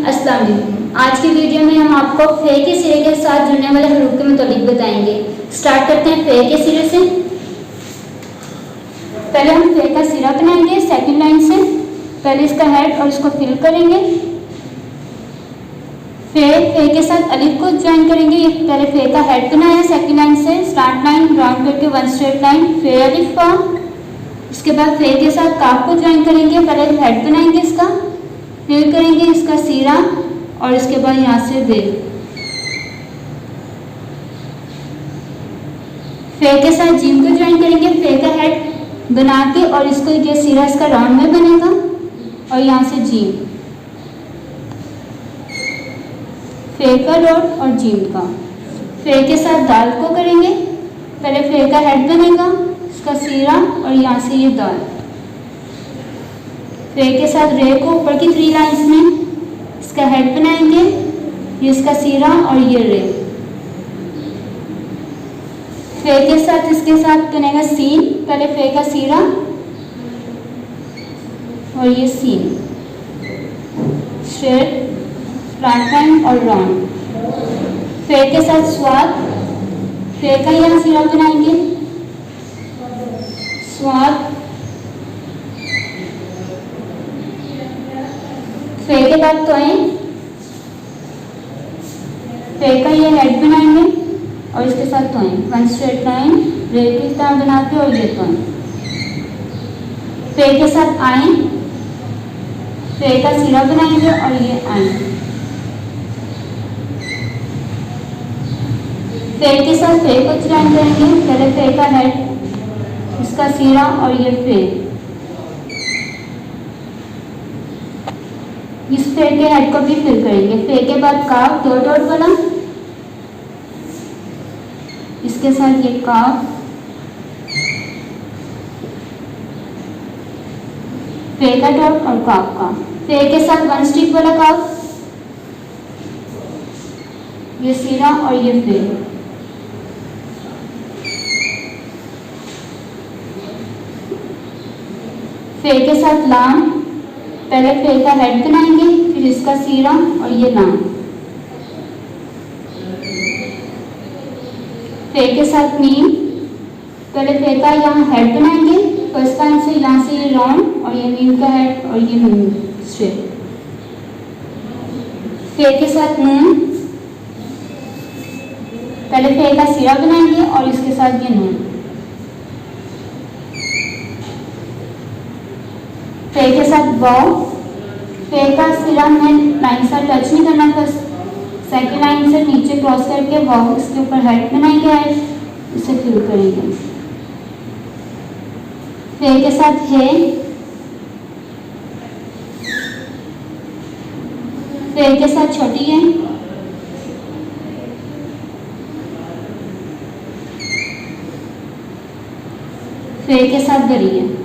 अस्सलाम वालेकुम। आज की वीडियो में हम आपको फे के सिरे के साथ जुड़ने वाले हरूफ के मुताबिक बताएंगे। स्टार्ट करते हैं फे के सिरे से। पहले हम फे का सिरा बनाएंगे सेकंड लाइन से। पहले इसका हेड और इसको फिल करेंगे। फिर फे के साथ अलिफ को ज्वाइन करेंगे। ये पहले फे का हेड बनाया सेकंड लाइन से, स्टार्ट लाइन राउंड करके वन स्ट्रेट लाइन, फे अलिफ का। इसके बाद फे के साथ काफ को ज्वाइन करेंगे। पहले हेड बनाएंगे इसका, फिर करेंगे इसका सीरा और इसके बाद यहाँ से वेव। फे के साथ जीम को ज्वाइन करेंगे। फे का हेड बना के और इसको ये सीरा इसका राउंड में बनेगा और यहाँ से जीम, फे का डॉट और जीम का। फे के साथ दाल को करेंगे। पहले फे का हेड बनेगा, इसका सीरा और यहाँ से ये दाल। फे के साथ रे को ऊपर की 3 लाइंस में इसका हेड बनाएंगे, ये इसका सीरा और ये रे। फे के साथ इसके साथ बनेगा सीन। पहले फे का सीरा और ये सीन, स्ट्रेट फ्रंट लाइन और राउंड। फे के साथ स्वाद, फे का यहाँ सीरा बनाएंगे, स्वाद। फे के बाद तोएं, फे का ये हेड बनाएंगे और इसके साथ तोएं, वन स्ट्रेट लाइन रे की तरह बनाते और ये तोएं। फे के साथ आएं, फे का सिरा बनाएंगे और ये आएं। फे के साथ फे को ज्वाइन करेंगे। पहले फे का हेड, इसका सिरा और ये फे। इस फे के हेड को भी फिल करेंगे। फे के बाद काफ दो डॉट वाला, इसके साथ ये काफ। फे का डॉट और काफ का। फे के साथ वन स्टिक वाला काफ, ये सीरा और ये फे। फे के साथ लाम, पहले फे का हेड बनाएंगे, फिर इसका सीरा और ये लाम। फे के साथ मीम, पहले फे का यहाँ हेड बनाएंगे, फर्स्ट लाइन से यहाँ से ये राउंड और ये मीम का हेड और ये मीम स्ट्रेट। फे के साथ नून, पहले फे का सीरा बनाएंगे और इसके साथ ये नून। फे के साथ वाव, फे का सिरा में लाइन से टच नहीं करना, बस सेकंड लाइन से नीचे क्रॉस करके वाव इसके ऊपर हेड बनाएंगे, इसे फिल करेंगे। फे के साथ है, फे के साथ छोटी है, फे के साथ बड़ी है।